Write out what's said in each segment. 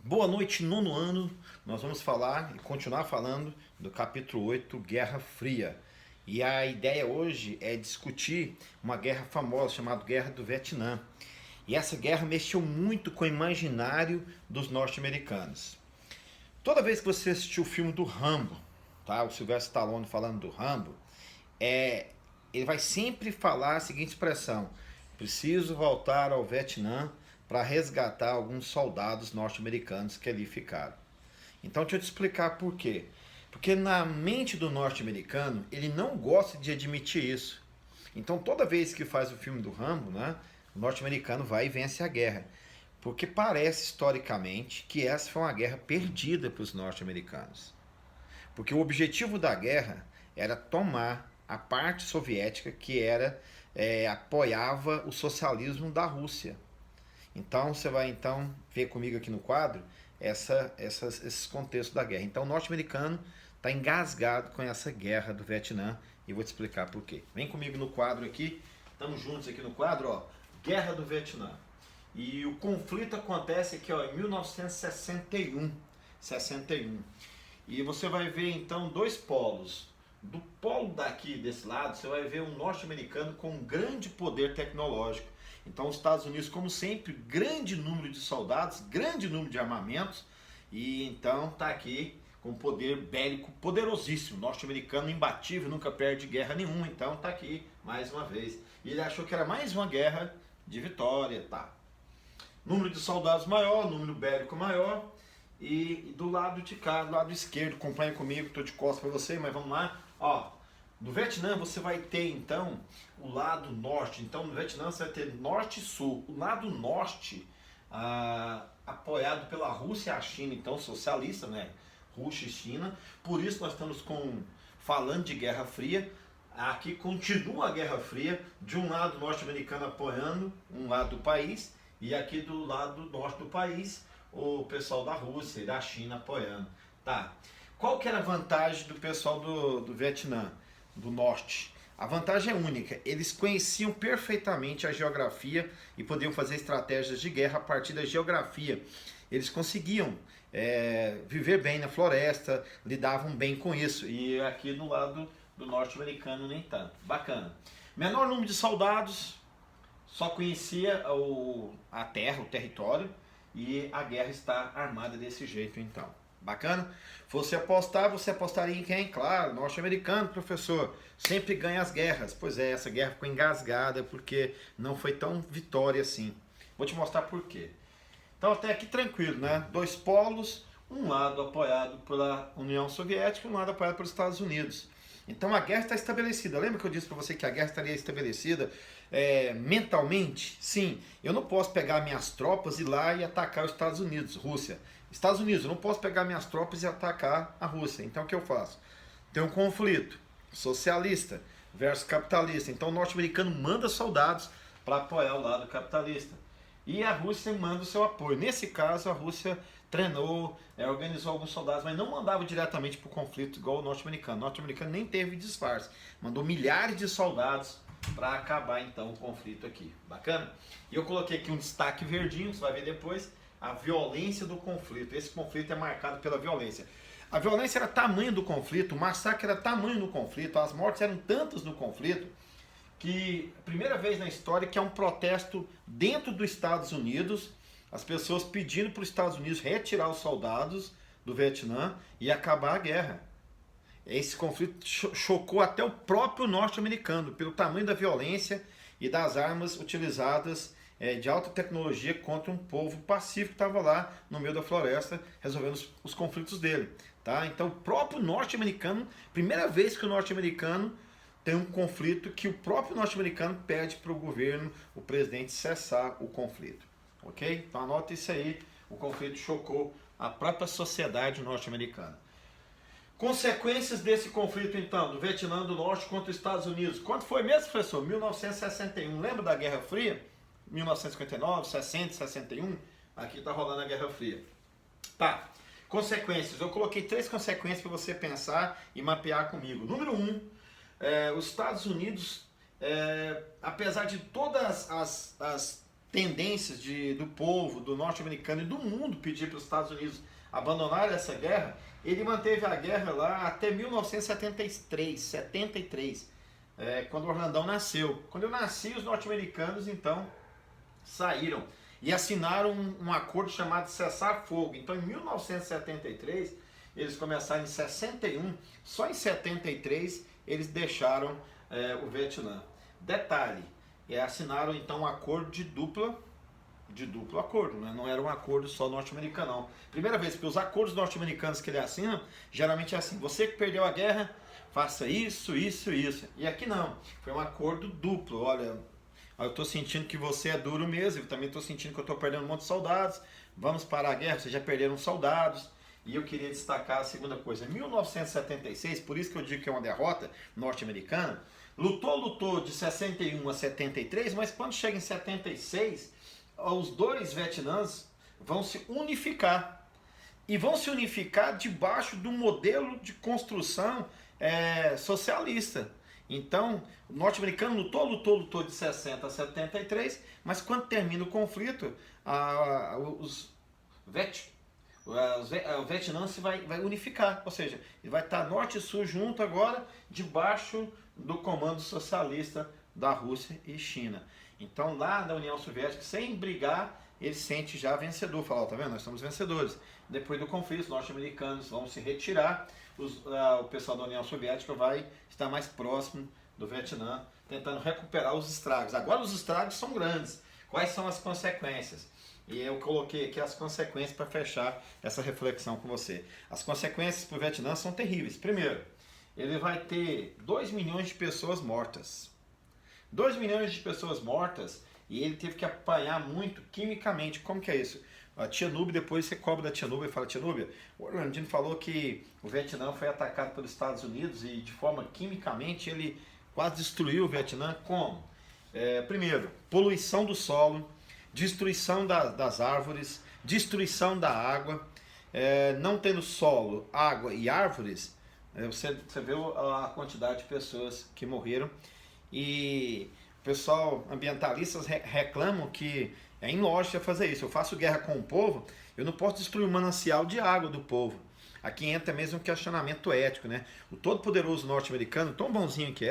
Boa noite, nono ano. Nós vamos falar e continuar falando do capítulo 8, Guerra Fria. E a ideia hoje é discutir uma guerra famosa chamada Guerra do Vietnã. E essa guerra mexeu muito com o imaginário dos norte-americanos. Toda vez que você assistiu o filme do Rambo, tá? O Sylvester Stallone falando do Rambo, ele vai sempre falar a seguinte expressão: preciso voltar ao Vietnã para resgatar alguns soldados norte-americanos que ali ficaram. Então deixa eu te explicar por quê. Porque na mente do norte-americano, ele não gosta de admitir isso. Então toda vez que faz o filme do Rambo, né, o norte-americano vai e vence a guerra. Porque parece historicamente que essa foi uma guerra perdida para os norte-americanos. Porque o objetivo da guerra era tomar a parte soviética que apoiava o socialismo da Rússia. Então você vai ver comigo aqui no quadro esses contextos da guerra. Então o norte-americano está engasgado com essa guerra do Vietnã e vou te explicar por quê. Vem comigo no quadro aqui, estamos juntos aqui no quadro, ó, Guerra do Vietnã. E o conflito acontece aqui, ó, em 1961. E você vai ver então dois polos. Do polo daqui, desse lado, você vai ver um norte-americano com um grande poder tecnológico. Então os Estados Unidos, como sempre, grande número de soldados, grande número de armamentos, e então está aqui com poder bélico poderosíssimo. Norte-americano imbatível, nunca perde guerra nenhuma, então está aqui mais uma vez. E ele achou que era mais uma guerra de vitória, tá? Número de soldados maior, número bélico maior, e do lado de cá, do lado esquerdo, acompanha comigo, estou de costas para você, mas vamos lá, ó. No Vietnã você vai ter então o lado norte. Então no Vietnã você vai ter norte e sul. O lado norte, apoiado pela Rússia e a China, então socialista, né? Rússia e China. Por isso nós estamos falando de Guerra Fria. Aqui continua a Guerra Fria. De um lado norte-americano apoiando um lado do país, e aqui do lado norte do país o pessoal da Rússia e da China apoiando. Tá. Qual que era a vantagem do pessoal do Vietnã? Do norte. A vantagem é única, eles conheciam perfeitamente a geografia e podiam fazer estratégias de guerra a partir da geografia. Eles conseguiam viver bem na floresta, lidavam bem com isso. E aqui no lado do norte-americano nem tanto. Bacana. Menor número de soldados, só conhecia a terra, o território, e a guerra está armada desse jeito então. Bacana? Você apostaria em quem? Claro, norte-americano, professor. Sempre ganha as guerras. Pois é, essa guerra ficou engasgada porque não foi tão vitória assim. Vou te mostrar por quê. Então até aqui tranquilo, né? Dois polos, um lado apoiado pela União Soviética e um lado apoiado pelos Estados Unidos. Então a guerra está estabelecida. Lembra que eu disse para você que a guerra estaria estabelecida mentalmente? Sim, eu não posso pegar minhas tropas e ir lá e atacar os Estados Unidos, Rússia. Estados Unidos, eu não posso pegar minhas tropas e atacar a Rússia. Então o que eu faço? Tem um conflito socialista versus capitalista. Então o norte-americano manda soldados para apoiar o lado capitalista. E a Rússia manda o seu apoio. Nesse caso, a Rússia treinou, organizou alguns soldados, mas não mandava diretamente para o conflito igual o norte-americano. O norte-americano nem teve disfarce. Mandou milhares de soldados para acabar então o conflito aqui. Bacana? E eu coloquei aqui um destaque verdinho, você vai ver depois, a violência do conflito. Esse conflito é marcado pela violência. A violência era tamanho do conflito, o massacre era tamanho do conflito, as mortes eram tantas no conflito, que a primeira vez na história que há um protesto dentro dos Estados Unidos, as pessoas pedindo para os Estados Unidos retirar os soldados do Vietnã e acabar a guerra. Esse conflito chocou até o próprio norte-americano, pelo tamanho da violência e das armas utilizadas de alta tecnologia contra um povo pacífico que estava lá no meio da floresta resolvendo os conflitos dele. Tá? Então o próprio norte-americano, primeira vez que o norte-americano tem um conflito que o próprio norte-americano pede para o governo, o presidente, cessar o conflito. Ok? Então anota isso aí, o conflito chocou a própria sociedade norte-americana. Consequências desse conflito então, do Vietnã do Norte contra os Estados Unidos. Quando foi mesmo, professor? 1961. Lembra da Guerra Fria? 1959, 60, 61, aqui está rolando a Guerra Fria. Tá, consequências. Eu coloquei 3 consequências para você pensar e mapear comigo. Número 1, os Estados Unidos, apesar de todas as tendências do povo, do norte-americano e do mundo pedir para os Estados Unidos abandonar essa guerra, ele manteve a guerra lá até 1973, quando Orlandão nasceu. Quando eu nasci, os norte-americanos então saíram e assinaram um acordo chamado Cessar-Fogo. Então em 1973, eles começaram em 61, só em 73 eles deixaram o Vietnã. Detalhe, assinaram então um acordo de duplo acordo, né? Não era um acordo só norte-americano, não. Primeira vez, porque os acordos norte-americanos que ele assina, geralmente é assim, você que perdeu a guerra, faça isso, isso, isso. E aqui não, foi um acordo duplo. Olha, eu estou sentindo que você é duro mesmo, eu também estou sentindo que eu estou perdendo um monte de soldados, vamos parar a guerra, vocês já perderam soldados. E eu queria destacar a segunda coisa, 1976, por isso que eu digo que é uma derrota norte-americana, lutou de 61 a 73, mas quando chega em 76, os dois Vietnãs vão se unificar. E vão se unificar debaixo do modelo de construção socialista. Então, o norte-americano lutou de 60 a 73, mas quando termina o conflito, o Vietnã se vai unificar, ou seja, ele vai estar norte e sul junto agora, debaixo do comando socialista da Rússia e China. Então lá na União Soviética, sem brigar, ele se sente já vencedor, fala, tá vendo, nós somos vencedores. Depois do conflito, os norte-americanos vão se retirar, o pessoal da União Soviética vai estar mais próximo do Vietnã, tentando recuperar os estragos. Agora os estragos são grandes. Quais são as consequências? E eu coloquei aqui as consequências para fechar essa reflexão com você. As consequências para o Vietnã são terríveis. Primeiro, ele vai ter 2 milhões de pessoas mortas. 2 milhões de pessoas mortas, e ele teve que apanhar muito quimicamente. Como que é isso? A tia Núbia, depois você cobra da tia Núbia e fala, tia Núbia, o Orlandino falou que o Vietnã foi atacado pelos Estados Unidos e de forma quimicamente ele quase destruiu o Vietnã. Como? Primeiro, poluição do solo, destruição das árvores, destruição da água, não tendo solo, água e árvores, você vê a quantidade de pessoas que morreram. E o pessoal, ambientalistas reclamam que é ilógico fazer isso. Eu faço guerra com o povo, eu não posso destruir o manancial de água do povo. Aqui entra mesmo um questionamento ético, né? O todo-poderoso norte-americano, tão bonzinho que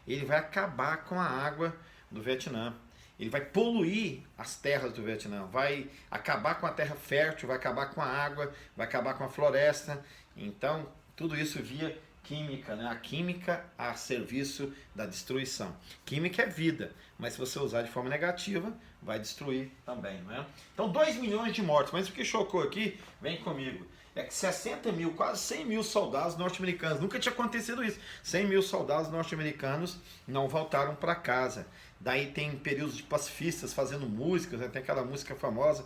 ele vai acabar com a água do Vietnã. Ele vai poluir as terras do Vietnã, vai acabar com a terra fértil, vai acabar com a água, vai acabar com a floresta. Então, tudo isso via química, né? A química a serviço da destruição. Química é vida, mas se você usar de forma negativa, vai destruir também, não é? Então, 2 milhões de mortos. Mas o que chocou aqui, vem comigo, é que 60 mil, quase 100 mil soldados norte-americanos, nunca tinha acontecido isso, 100 mil soldados norte-americanos não voltaram para casa. Daí tem períodos de pacifistas fazendo músicas, né? Tem aquela música famosa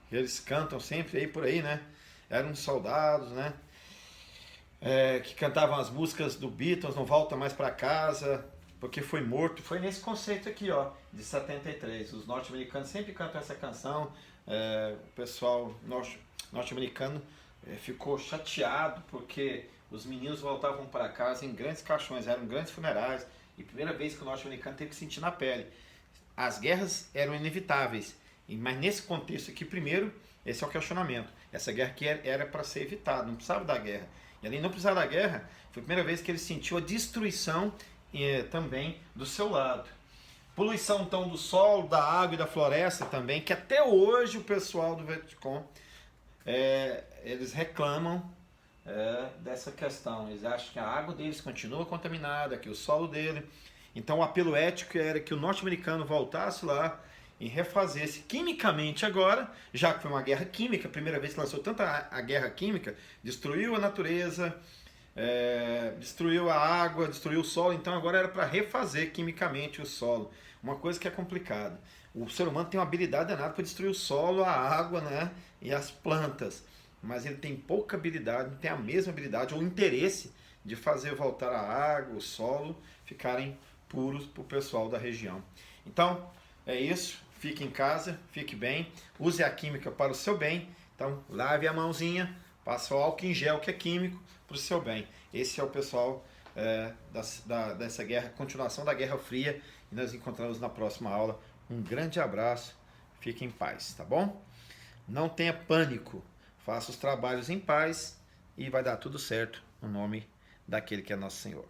que eles cantam sempre aí por aí, né? Eram soldados, né? Que cantavam as músicas do Beatles, não volta mais para casa porque foi morto. Foi nesse conceito aqui, ó, de 73. Os norte-americanos sempre cantam essa canção. O pessoal norte-americano ficou chateado porque os meninos voltavam para casa em grandes caixões, eram grandes funerais. E primeira vez que o norte-americano teve que sentir na pele. As guerras eram inevitáveis, mas nesse contexto aqui, primeiro, esse é o questionamento. Essa guerra aqui era para ser evitada, não precisava da guerra. E além de não precisar da guerra, foi a primeira vez que ele sentiu a destruição também do seu lado. Poluição então do solo, da água e da floresta também, que até hoje o pessoal do Vietcong, eles reclamam dessa questão. Eles acham que a água deles continua contaminada, que o solo dele. Então o apelo ético era que o norte-americano voltasse lá e refazesse quimicamente agora, já que foi uma guerra química, a primeira vez que lançou tanta a guerra química, destruiu a natureza, destruiu a água, destruiu o solo, então agora era para refazer quimicamente o solo. Uma coisa que é complicada. O ser humano tem uma habilidade danada para destruir o solo, a água, né, e as plantas, mas ele tem pouca habilidade, não tem a mesma habilidade ou interesse de fazer voltar a água, o solo, ficarem puros para o pessoal da região. Então, é isso. Fique em casa, fique bem, use a química para o seu bem. Então, lave a mãozinha, passe o álcool em gel, que é químico, para o seu bem. Esse é o pessoal dessa guerra, continuação da Guerra Fria, e nós nos encontramos na próxima aula. Um grande abraço. fique em paz, tá bom? Não tenha pânico, faça os trabalhos em paz e vai dar tudo certo no nome daquele que é nosso Senhor.